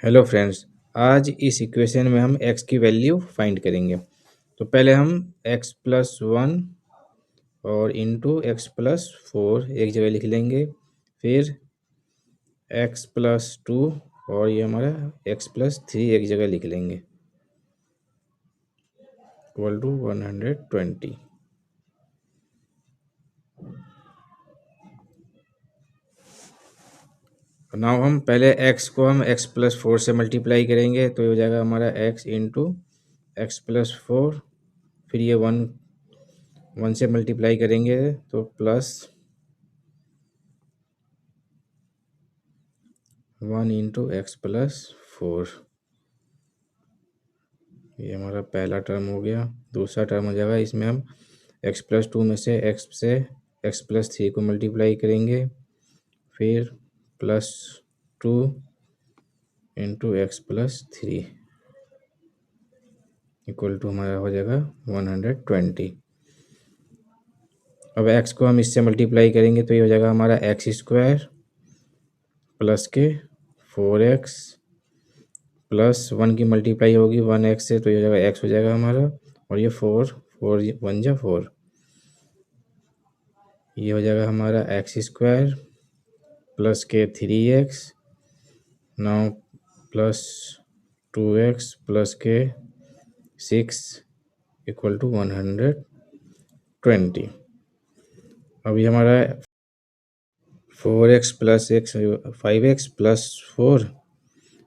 Hello friends, आज इस equation में हम x की वैल्यू फाइंड करेंगे। तो पहले हम x प्लस वन और इंटू एक्स प्लस फोर एक जगह लिख लेंगे। फिर x प्लस टू और ये हमारा x प्लस थ्री एक जगह लिख लेंगे इक्वल टू 120। नाउ हम पहले x को हम x प्लस फोर से मल्टीप्लाई करेंगे, तो ये हो जाएगा हमारा x into x plus four. फिर ये वन से मल्टीप्लाई करेंगे तो plus one into x plus four. ये हमारा पहला टर्म हो गया। दूसरा टर्म हो जाएगा, इसमें हम x प्लस टू में से x प्लस थ्री को मल्टीप्लाई करेंगे। फिर plus two into x plus three equal to हमारा हो जाएगा 120। अब x को हम इससे मल्टीप्लाई करेंगे तो ये हो जाएगा हमारा एक्स स्क्वायर प्लस के 4x प्लस वन की मल्टीप्लाई होगी 1x से, तो ये हो जाएगा x हो जाएगा हमारा। और ये फोर वन जा फोर, ये हो जाएगा हमारा एक्स स्क्वायर प्लस के 3x now plus 2x plus के 6 इक्वल टू 120। अभी हमारा 4x plus x 5x plus four,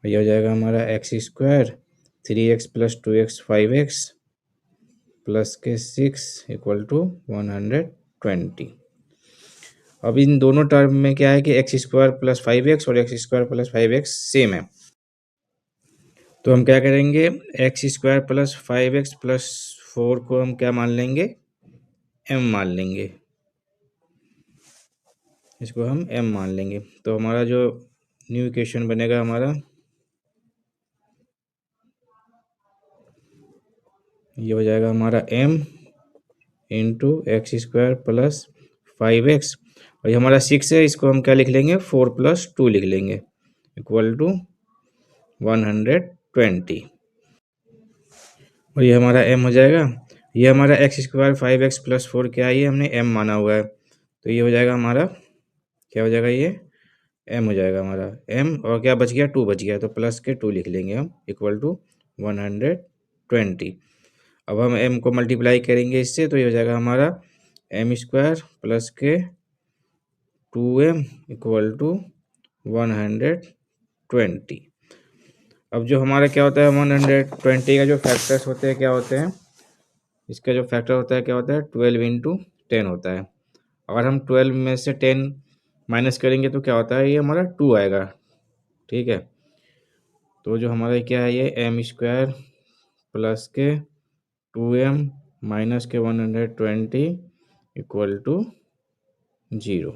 ये हो जाएगा हमारा x square 3x plus 2x 5x plus के 6 इक्वल टू 120। अब इन दोनों टर्म में क्या है कि एक्स स्क्वायर प्लस 5x और x square plus 5x same है, तो हम क्या करेंगे, x square plus 5x plus four को हम क्या मान लेंगे, m मान लेंगे। इसको हम m मान लेंगे, तो हमारा जो न्यू इक्वेशन बनेगा हमारा ये हो जाएगा हमारा m into x square plus 5x और ये हमारा 6 है, इसको हम क्या लिख लेंगे, 4 प्लस टू लिख लेंगे इक्वल टू 120। और ये हमारा m हो जाएगा। ये हमारा x square 5x plus four क्या है, ये हमने m माना हुआ है, तो ये हो जाएगा हमारा क्या हो जाएगा, ये m हो जाएगा हमारा m। और क्या बच गया, टू बच गया, तो प्लस के टू लिख लेंगे हम इक्वल टू 120। अब हम m को मल्टीप्लाई करेंगे इससे, तो ये हो जाएगा हमारा m स्क्वायर प्लस के 2m इक्वल टू 120। अब जो हमारा क्या होता है 120 का जो फैक्टर्स होते हैं क्या होते हैं, इसका जो फैक्टर होता है क्या होता है 12 इंटू 10 होता है। अगर हम 12 में से 10 माइनस करेंगे तो क्या होता है, ये हमारा 2 आएगा। ठीक है, तो जो हमारा क्या है, ये m स्क्वायर प्लस के 2m माइनस के 120 इक्वल टू 0।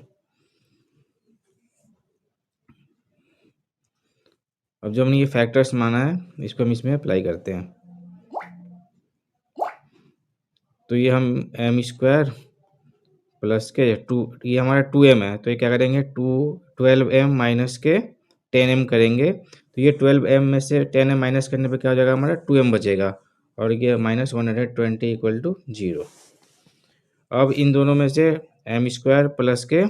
अब जो हमने ये फैक्टर्स माना है इसको हम इसमें अप्लाई करते हैं, तो ये हम m स्क्वायर प्लस के टू, ये हमारा 2m है, तो ये क्या करेंगे 12m माइनस के 10m करेंगे, तो ये 12m में से 10m माइनस करने पे क्या हो जाएगा, हमारा 2m बचेगा और ये माइनस 120 इक्वल टू 0। अब इन दोनों में से m स्क्वायर प्लस के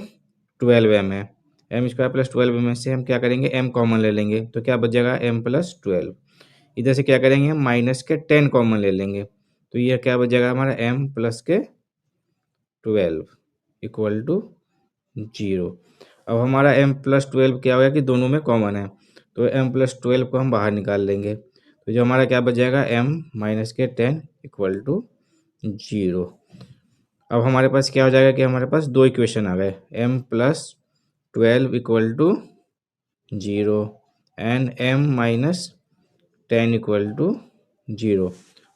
12m है, m स्क्वायर प्लस 12 में से हम क्या करेंगे, m कॉमन ले लेंगे, तो क्या बच जाएगा m प्लस 12। इधर से क्या करेंगे, हम माइनस के 10 कॉमन ले लेंगे, तो ये क्या बच जाएगा हमारा m प्लस के 12 इक्वल टू 0। अब हमारा m प्लस 12 क्या होगा कि दोनों में कॉमन है, तो m प्लस 12 को हम बाहर निकाल लेंगे, तो जो हमारा क्या बच जाएगा m माइनस के 10 इक्वल टू 0। अब हमारे पास क्या हो जाएगा कि हमारे पास दो इक्वेशन आ गए, m plus 12 equal to 0 and m minus 10 equal to 0।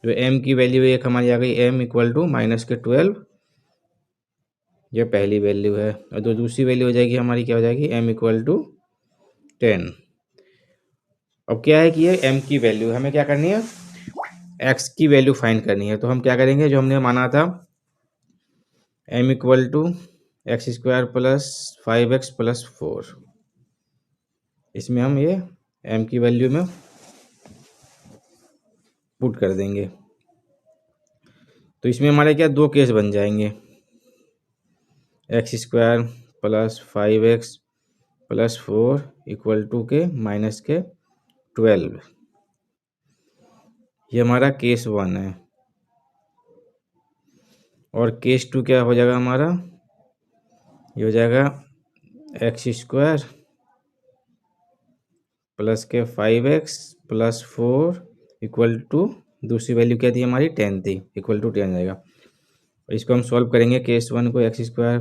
जो m की वैल्यू एक हमारी आ गई m इक्वल टू माइनस के 12, ये पहली वैल्यू है, और जो दूसरी वैल्यू हो जाएगी हमारी क्या हो जाएगी, m इक्वल टू 10। अब क्या है कि ये m की वैल्यू हमें क्या करनी है, x की वैल्यू फाइंड करनी है, तो हम क्या करेंगे, जो हमने माना था m equal to x square plus 5x plus four, इसमें हम ये एम की वैल्यू में पुट कर देंगे। तो इसमें हमारे क्या दो केस बन जाएंगे, x square plus 5x plus 4 equal to के माइनस के 12। ये हमारा केस 1 है। और केस 2 क्या हो जाएगा हमारा, ये हो जाएगा एक्स स्क्वायर प्लस के 5x प्लस 4 इक्वल टू, दूसरी वैल्यू क्या थी हमारी 10 थी, इक्वल टू 10 आएगा। इसको हम सॉल्व करेंगे, केस 1 को x square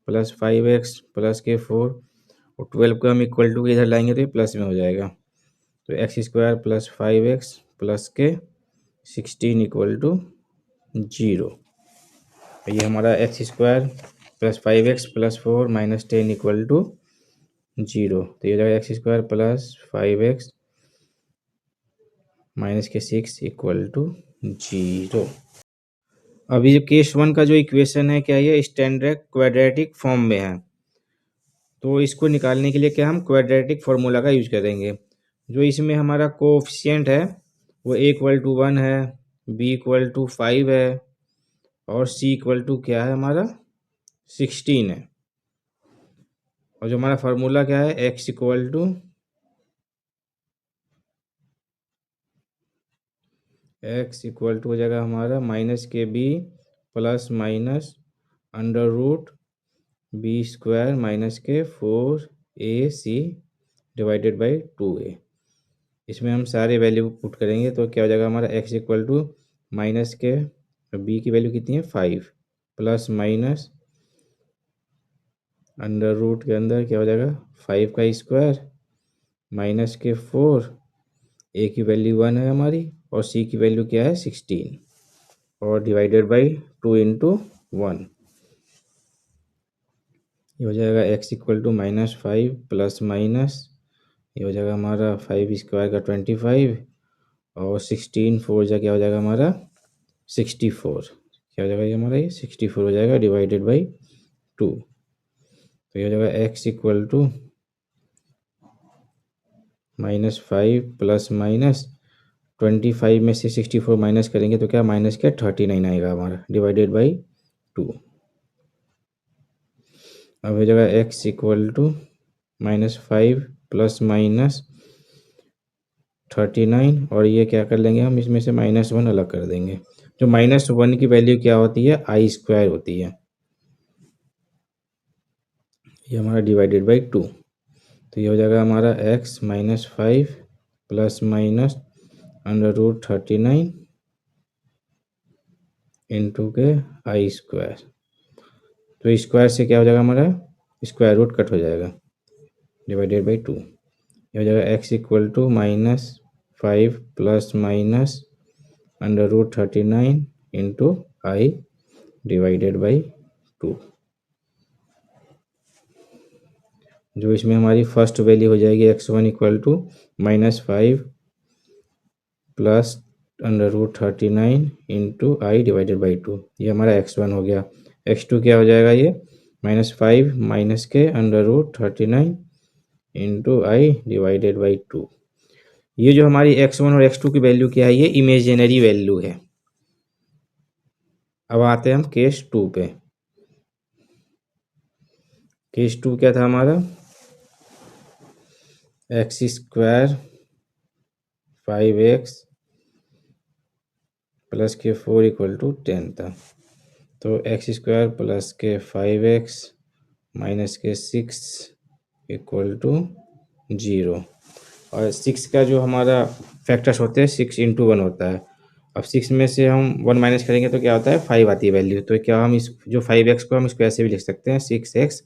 plus 5x plus के 4 और 12 को हम इक्वल टू के इधर लाएंगे तो ये प्लस में हो जाएगा। तो x square plus 5x plus के 16 इक्वल टू 0। ये हमारा x square plus 5x plus 4 minus 10 equal to 0। तो ये हो जाएगा x square plus 5x minus के 6 इक्वल टू 0। अभी जो केस 1 का जो इक्वेशन है क्या, ये स्टैंडर्ड क्वाड्रेटिक फॉर्म में है। तो इसको निकालने के लिए क्या हम क्वाड्रेटिक फार्मूला का यूज करेंगे। जो इसमें हमारा कोएफिशिएंट है वो a इक्वल टू 1 है, b इक्वल टू 5 है और c इक्वल टू क्या है हमारा 16 है। और जो हमारा फार्मूला क्या है, x इक्वल टू हो जाएगा हमारा माइनस के b plus minus under root b square minus के 4ac डिवाइडेड बाई 2a। इसमें हम सारे वैल्यू पुट करेंगे तो क्या हो जाएगा हमारा x इक्वल टू माइनस के b की वैल्यू कितनी है 5 प्लस माइनस अंडर रूट के अंदर क्या हो जाएगा 5 का स्क्वायर माइनस के 4, a की वैल्यू 1 है हमारी और c की वैल्यू क्या है 16 और डिवाइडेड बाई 2 इंटू 1। ये हो जाएगा x equal to -5 plus minus ये हो जाएगा हमारा 5 स्क्वायर का 25 और 16 4 जा क्या हो जाएगा हमारा 64। क्या हो जाएगा ये हमारा, ये 64 हो जाएगा डिवाइडेड बाई 2। तो ये हो जाएगा x equal to -5 plus minus 25 में से 64 माइनस करेंगे तो क्या माइनस क्या 39 आएगा हमारा डिवाइडेड बाई 2। अब हो जाएगा x equal to -5 plus minus 39 और ये क्या कर लेंगे हम, इसमें से -1 अलग कर देंगे। जो -1 की वैल्यू क्या होती है आई स्क्वायर होती है। ये हमारा डिवाइडेड बाई 2। तो ये हो जाएगा हमारा x -5 plus minus under root 39 into के आई स्क्वायर। तो स्क्वायर से क्या हो जाएगा हमारा स्क्वायर रूट कट हो जाएगा डिवाइडेड बाई 2। ये हो जाएगा x equal to -5 plus minus under root 39 into i divided by 2। जो इसमें हमारी फर्स्ट वैल्यू हो जाएगी x1 equal to -5 plus under root 39 into i divided by 2। ये हमारा x1 हो गया। x2 क्या हो जाएगा, ये -5 माइनस के under root 39 into i divided by 2। ये जो हमारी x1 और x2 की वैल्यू क्या है, ये इमेजिनरी वैल्यू है। अब आते हैं हम केस 2 पे। केस 2 क्या था हमारा, एक्स स्क्वायर 5x प्लस के 4 इक्वल टू 10 था। तो एक्स स्क्वायर प्लस के 5x माइनस के 6 इक्वल टू 0। और 6 का जो हमारा फैक्टर्स होते हैं 6 इंटू 1 होता है। अब 6 में से हम 1 माइनस करेंगे तो क्या होता है 5 आती है वैल्यू। तो क्या हम इस जो 5x को हम इसको ऐसे भी लिख सकते हैं 6x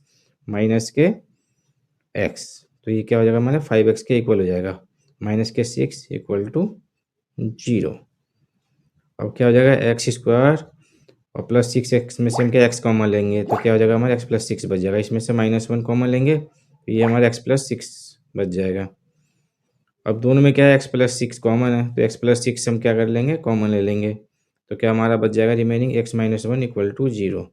माइनस के x। तो ये क्या हो जाएगा हमारा 5x के इक्वल हो जाएगा माइनस के 6 इक्वल टू 0। अब क्या हो जाएगा एक्स स्क्वायर और प्लस 6x में से हम क्या x कॉमन लेंगे तो क्या हो जाएगा हमारा x प्लस 6 बच जाएगा। इसमें से -1 कॉमन लेंगे तो ये हमारा x प्लस 6 बच जाएगा। अब दोनों में क्या है x प्लस 6 कॉमन है तो x प्लस 6 हम क्या कर लेंगे कॉमन ले लेंगे। तो क्या हमारा बच जाएगा रिमेनिंग x -1 इक्वल टू 0।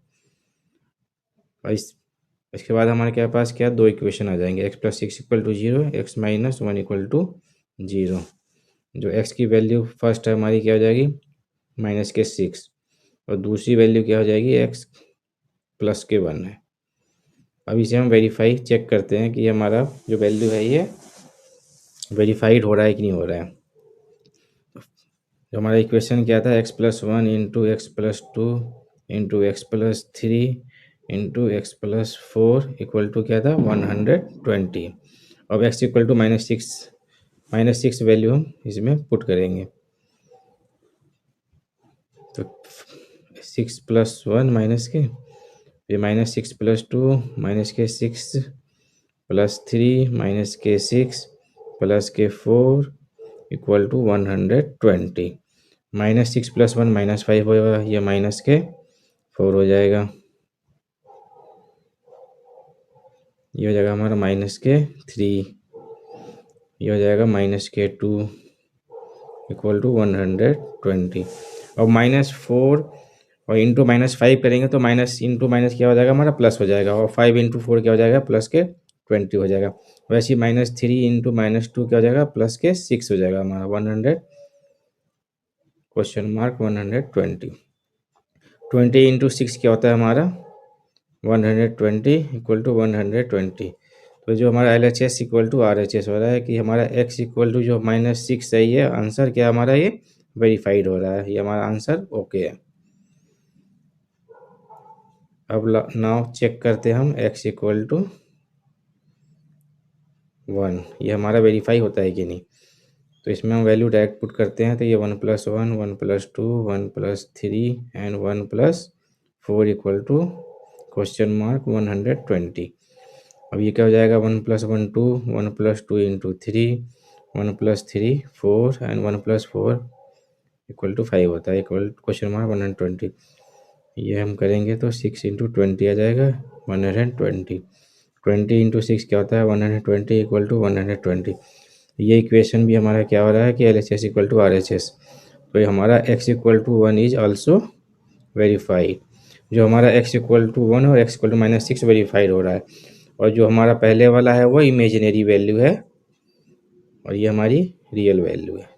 इसके बाद हमारे क्या पास क्या दो इक्वेशन आ जाएंगे, x plus six equal to zero, x minus one equal to zero. जो एक्स की वैल्यू फर्स्ट है हमारी क्या हो जाएगी माइनस के सिक्स, और दूसरी वैल्यू क्या हो जाएगी एक्स प्लस के वन है। अब इसे हम वेरीफाई चेक करते हैं कि हमारा जो वैल्यू है ये वेरीफाइड हो रहा है कि नहीं हो रहा है। जो हमारा इक्वेशन क्या था x plus one into x plus two into x plus three into x plus four equal to क्या था 120। अब x equal to minus six value हम इसमें पुट करेंगे। तो सिक्स प्लस वन माइनस के, ये minus six plus two minus के सिक्स प्लस थ्री माइनस के सिक्स प्लस के four equal to 120। Minus six plus one minus five होगा, ये माइनस के फोर हो जाएगा, ये हो जाएगा हमारा माइनस के थ्री, ये हो जाएगा माइनस के टू इक्वल टू 120। और माइनस फोर और इंटू माइनस फाइव करेंगे तो माइनस इंटू माइनस क्या हो जाएगा हमारा प्लस हो जाएगा, और फाइव इंटू फोर क्या हो जाएगा प्लस के 20 हो जाएगा। वैसे ही minus three into minus two क्या हो जाएगा प्लस के 6 हो जाएगा हमारा 100 क्वेश्चन मार्क 120। 20 इंटू सिक्स क्या होता है हमारा 120 इक्वल टू 120। तो जो हमारा LHS इक्वल टू RHS हो रहा है कि हमारा x इक्वल टू जो माइनस सिक्स है, ये आंसर क्या हमारा ये वेरीफाइड हो रहा है, ये हमारा आंसर ओके है। अब नाउ चेक करते हैं हम x इक्वल टू वन, ये हमारा वेरीफाई होता है कि नहीं। तो इसमें हम वैल्यू डायरेक्ट पुट करते हैं, तो ये one plus one, one plus two, one plus three and one plus four equal to question mark 120। अब ये क्या हो जाएगा one plus two into three, one plus three four and one plus four equal to five होता है, equal question mark 120। ये हम करेंगे तो सिक्स इंटू ट्वेंटी आ जाएगा 120। 20 इंटू सिक्स क्या होता है 120 इक्वल टू 120। ये इक्वेशन भी हमारा क्या हो रहा है कि LHS इक्वल टू RHS। तो ये हमारा x equal to one is also verified. जो हमारा x इक्वल टू वन और x equal to minus six verified हो रहा है, और जो हमारा पहले वाला है वो इमेजिनरी वैल्यू है और ये हमारी रियल वैल्यू है।